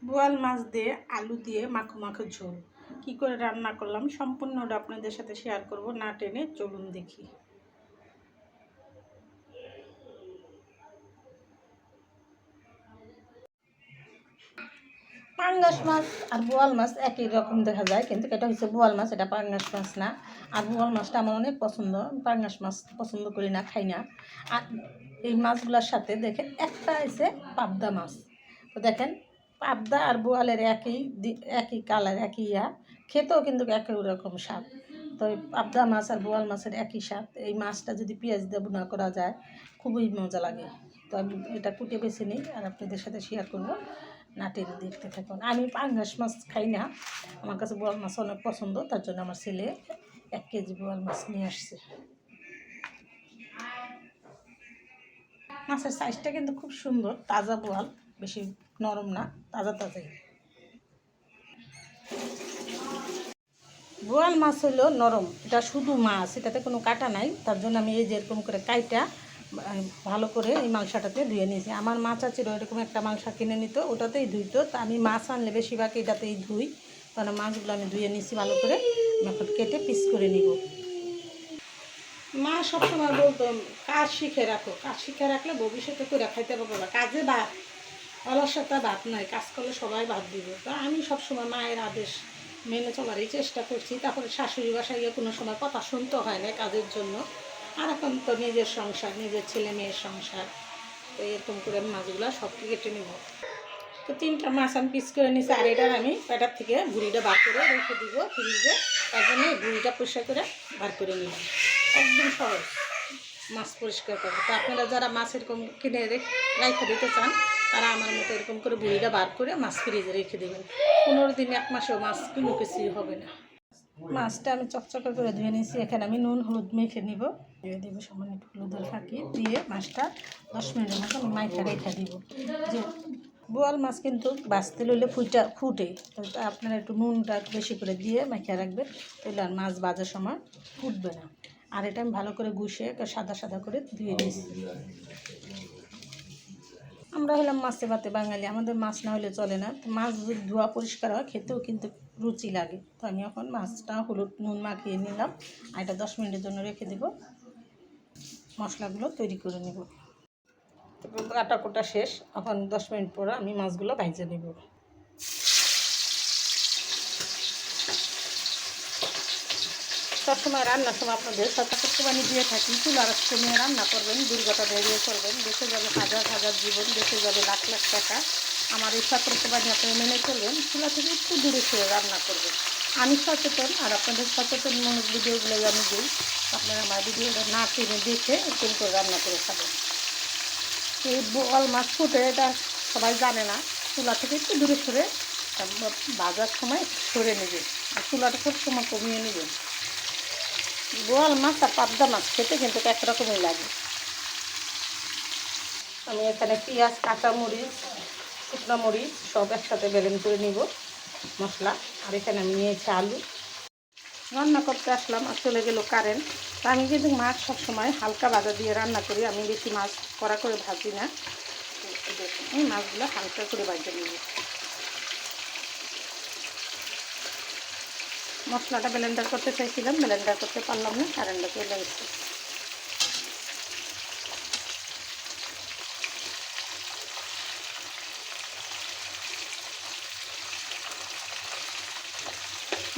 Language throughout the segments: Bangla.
বোয়াল মাছ দিয়ে আলু দিয়ে মাখো মাখো ঝোল কি করে রান্না করলাম সম্পূর্ণটা আপনাদের সাথে শেয়ার করব, না টেনে চলুন দেখি। পাঙ্গাস মাছ আর বোয়াল মাছ একই রকম দেখা যায়, কিন্তু এটা হচ্ছে বোয়াল মাছ, এটা পাঙ্গাস মাছ না। আর বোয়াল মাছটা আমার অনেক পছন্দ, পাঙ্গাস মাছ পছন্দ করি না, খাই না। আর এই মাছগুলোর সাথে দেখেন একটা আছে পাবদা মাছ। তো দেখেন পাবদা আর বোয়ালের একই কালার, একই খেতেও কিন্তু একই রকম স্বাদ। তো এই পাবদা মাছ আর বোয়াল মাছের একই স্বাদ। এই মাছটা যদি পেঁয়াজ দিয়ে ভুনা করা যায় খুবই মজা লাগে। তো আমি এটা কুটে বেছে নিই আর আপনাদের সাথে শেয়ার করবো, না টেনে দেখতে থাকুন। আমি পাঙ্গাস মাছ খাই না, আমার কাছে বোয়াল মাছ অনেক পছন্দ, তার জন্য আমার ছেলে 1 কেজি বোয়াল মাছ নিয়ে আসছে। মাছের সাইজটা কিন্তু খুব সুন্দর, তাজা বোয়াল, বেশি নরম না, তাজা তাজাই। বোয়াল মাছ হলো নরম, এটা শুধু মাছ, এটাতে কোনো কাটা নাই, তার জন্য আমি এই যে এরকম করে কাইটা ভালো করে এই মাংসটাতে ধুয়ে নিয়েছি। আমার মাছ আছে এরকম একটা মাংস কিনে নিত, ওটাতেই ধুইতো, তা আমি মাছ আনলে বেশিরভাগ এটাতেই ধুই, কারণ মাছগুলো আমি ধুয়ে নিয়েছি ভালো করে। এখন কেটে পিস করে নিব। মা সবসময় বলতো কাজ শিখে রাখো, কাজ শিখে রাখলে ভবিষ্যতে করে খাইতে পারবো না। কাজে ভাত, অলসতা ভাত নয়, কাজ করলে সবাই ভাত দিব। তা আমি সবসময় মায়ের আদেশ মেনে চলারই চেষ্টা করছি। তারপরে শাশুড়ি বাসায় গিয়ে কোনো সময় কথা শুনতে হয় না কাজের জন্য। আর এখন তো নিজের সংসার, নিজের ছেলে মেয়ের সংসার, তো এরকম করে মাছগুলো সব কেটে নেব। তো 3টা মাছ আমি পিস করে নিয়েছি, আর এটার আমি পেটার থেকে বুড়িটা বার করে রেখে দিব ফ্রিজে। তার জন্য বুড়িটা পরিষ্কার করে বার করে নিলাম। একদম সহজ মাছ পরিষ্কার করবো। তো আপনারা যারা মাছ এরকম কিনে রেখে দিতে চান, তারা আমার মতো এরকম করে বুড়িটা বার করে মাছ ফ্রিজে রেখে দেবেন। 15 দিন 1 মাসেও মাছ কোনো কিছুই হবে না। মাছটা আমি চকচকে করে ধুয়ে নিয়েছি। এখানে আমি নুন হলুদ মেখে নিব, দিয়ে দেবো সামান্য একটু হলুদের ফাঁকি দিয়ে মাছটা 10 মিনিটের মতো আমি মাইখা রেখে দিব। যে বোয়াল মাছ কিন্তু বাঁচতে লইলে ফুটে, তো আপনারা একটু নুনটা বেশি করে দিয়ে মাইখা রাখবেন, তাহলে আর মাছ ভাজার সময় ফুটবে না। আর এটা আমি ভালো করে গুছিয়ে সাদা সাদা করে ধুয়ে দিয়েছি। আমরা হলাম মাছে ভাতে বাঙালি, আমাদের মাছ না হলে চলে না। তো মাছ যদি ধোয়া পরিষ্কার হয় খেতেও কিন্তু রুচি লাগে। তো আমি এখন মাছটা হলুদ নুন মাখিয়ে নিলাম, আর এটা 10 মিনিটের জন্য রেখে দেব। মশলাগুলো তৈরি করে নেব। তারপর কাটা কোটা শেষ, এখন 10 মিনিট পরে আমি মাছগুলো ভাজে নেব। সবসময় রান্নার সময় আপনাদের সতর্কবাণী দিয়ে থাকি, চুলার নিয়ে রান্না করবেন, দুর্ঘটনা এড়িয়ে চলবেন, দেশে যাবে হাজার হাজার জীবন, দেশে যাবে লাখ লাখ টাকা। আমার এই সতর্কবাণী আপনারা মেনে চলবেন, চুলা থেকে একটু দূরে সরে রান্না করবেন। আমি সচেতন, আর আপনাদের সচেতনমূলক ভিডিওগুলো আমি দিই, আপনারা আমার ভিডিওটা না টেনে দেখে এরকম করে রান্না করে খাবেন। এই বোয়াল মাছ ফুটে এটা সবাই জানে না, চুলা থেকে একটু দূরে সরে ভাজার সময় সরে নেবেন, আর চুলাটা খুব সময় কমিয়ে নেবেন। বোয়াল মাছ আর পাবদা মাছ খেতে কিন্তু একরকমই লাগে। আমি এখানে পেঁয়াজ, কাঁচামরিচ, শুকনো মরিচ সব একসাথে ব্লেন্ড করে নিব মশলা। আর এখানে আমি নিয়েছি আলু। রান্না করতে আসলাম আর চলে গেল কারেন্ট। তা আমি কিন্তু মাছ সবসময় হালকা ভাজা দিয়ে রান্না করি, আমি বেশি মাছ কড়া করে ভাজি না। দেখুন এই মাছগুলো হালকা করে ভাজে নিব। মশলাটা ব্লেন্ডার করতে চাইছিলাম, ব্লেন্ডার করতে পারলাম না, কারেন্টটা চলে গেছে।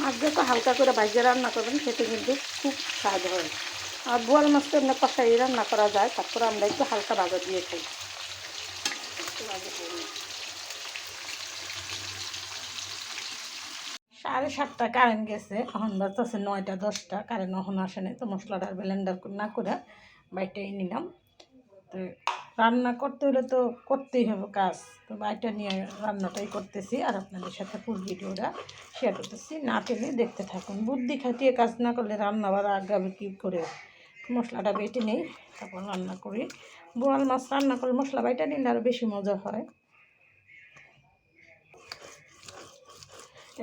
মাছ যত হালকা করে ভাজিয়ে রান্না করবেন খেতে কিন্তু খুব স্বাদ হয়। আর বোয়াল মাছ তো এমনি কষাই রান্না করা যায়, তারপরে আমরা একটু হালকা ভাজা দিয়ে খাই। 7:30 কারেন্ট গেছে, এখন বাজতেছে 9টা 10টা, কারেন্ট এখন আসে নাই। তো মশলাটা ব্লেন্ডার না করে বাইটাই নিলাম। তো রান্না করতে হলে তো করতেই হবে কাজ, তো বাইটা নিয়ে রান্নাটাই করতেছি, আর আপনাদের সাথে ফুল ভিডিওটা শেয়ার করতেছি, না টেনে দেখতে থাকুন। বুদ্ধি খাটিয়ে কাজ না করলে রান্না বাড়া আগামী কী করে। মশলাটা বেটে নেই, তারপর রান্না করি। বোয়াল মাছ রান্না করে মশলা বাইটা নিলে আরও বেশি মজা হয়।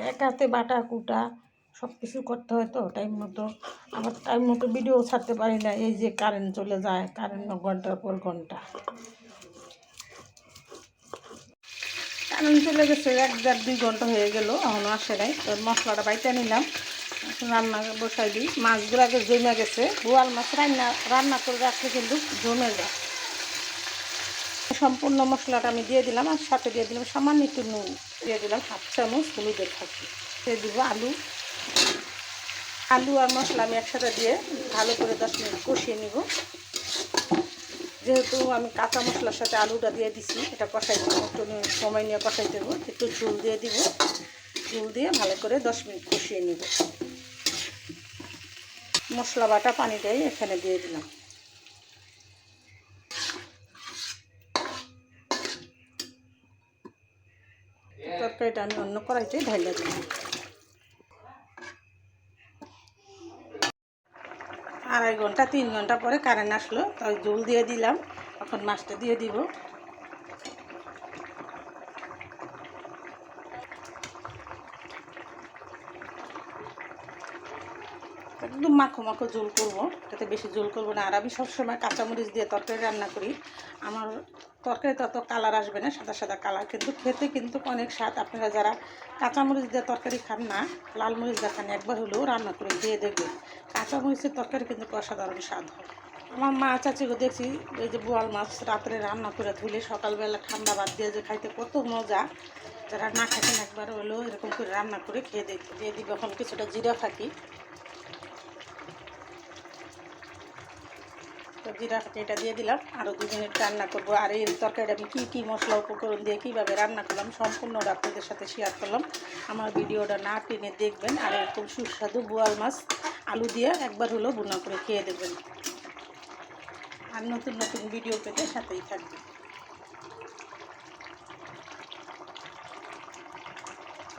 এক হাতে বাটা কুটা সব কিছু করতে হয়, তো টাইম মতো, আবার টাইম মতো ভিডিও ছাড়তে পারি না। এই যে কারেন্ট চলে যায়, কারেন্ট ঘন্টার পর ঘন্টা। কারেন্ট চলে গেছে 1-1.5-2 ঘন্টা হয়ে গেল, এখনও আসে নাই। তো মশলাটা বাইটা নিলাম, এখন রান্না বসাই দিই। মাছগুলো আগে জমে গেছে, বোয়াল মাছ রান্না করে রাখলে কিন্তু জমে যায়। সম্পূর্ণ মশলাটা আমি দিয়ে দিলাম, আর সাথে দিয়ে দিলাম সামান্য একটু নুন, দিয়ে দিলাম 1/2 চামচ হলুদের ফাঁকি, দিয়ে দিব আলু আর মশলা আমি একসাথে দিয়ে ভালো করে 10 মিনিট কষিয়ে নিব। যেহেতু আমি কাঁচা মশলার সাথে আলুটা দিয়ে দিছি, এটা কষাই দেবো, একটু সময় নিয়ে কষাই দেবো। একটু ঝোল দিয়ে দিব, ঝোল দিয়ে ভালো করে 10 মিনিট কষিয়ে নিব। মশলা বাটা পানিটাই এখানে দিয়ে দিলাম। তরকারিটা আমি অন্য কড়াইতে ঢাইলা দিলাম। 2.5 ঘন্টা 3 ঘন্টা পরে কারেন্ট আসলো, তাই ঝোল দিয়ে দিলাম। এখন মাছটা দিয়ে দিব। একদম মাখো মাখো ঝোল করবো, এটাতে বেশি ঝোল করবো না। আর আমি সবসময় কাঁচামরিচ দিয়ে তরকারি রান্না করি। আমার তরকারি তত কালার আসবে না, সাদা সাদা কালার, কিন্তু খেতে কিন্তু অনেক স্বাদ। আপনারা যারা কাঁচামরিচ দিয়ে তরকারি খান না, লাল মরিচ দিয়ে খান, একবার হলেও রান্না করে দিয়ে দেখবেন। কাঁচামরিচের তরকারি কিন্তু অসাধারণ স্বাদ হয়। আমার মা চাচিকে দেখছি, এই যে বোয়াল মাছ রাত্রে রান্না করে ধুলে সকালবেলা ঠান্ডা ভাত দিয়ে যে খাইতে কত মজা। যারা না খাইতেন একবার হলেও এরকম করে রান্না করে খেয়ে দেখতে। দিয়ে দিবে এখন কিছুটা জিরা ফাঁকি, তো জিরা ফাঁকি এটা দিয়ে দিলাম। আরও 2 মিনিট রান্না করবো। আর এই তরকারিটা আমি কী মশলা উপকরণ দিয়ে কীভাবে রান্না করলাম সম্পূর্ণটা আপনাদের সাথে শেয়ার করলাম। আমার ভিডিওটা না টেনে দেখবেন। আর এরকম সুস্বাদু বোয়াল মাছ আলু দিয়ে একবার হলেও ভুনা করে খেয়ে দেবেন। আর নতুন নতুন ভিডিও পেতে সাথেই থাকবে।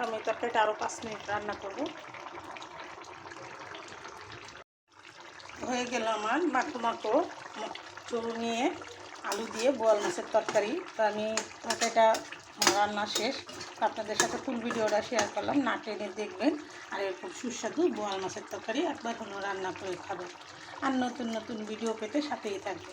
আমি তরকারিটা আরও 5 মিনিট রান্না করব। হয়ে গেল আমার মাখো মাখো চুল নিয়ে আলু দিয়ে বোয়াল মাছের তরকারি। তো আমি তরকারিটা রান্না শেষ, আপনাদের সাথে ফুল ভিডিওটা শেয়ার করলাম, না টেনে দেখবেন। আর এরকম সুস্বাদু বোয়াল মাছের তরকারি একবার হলেও রান্না করে খাবেন। আর নতুন নতুন ভিডিও পেতে সাথেই থাকবে।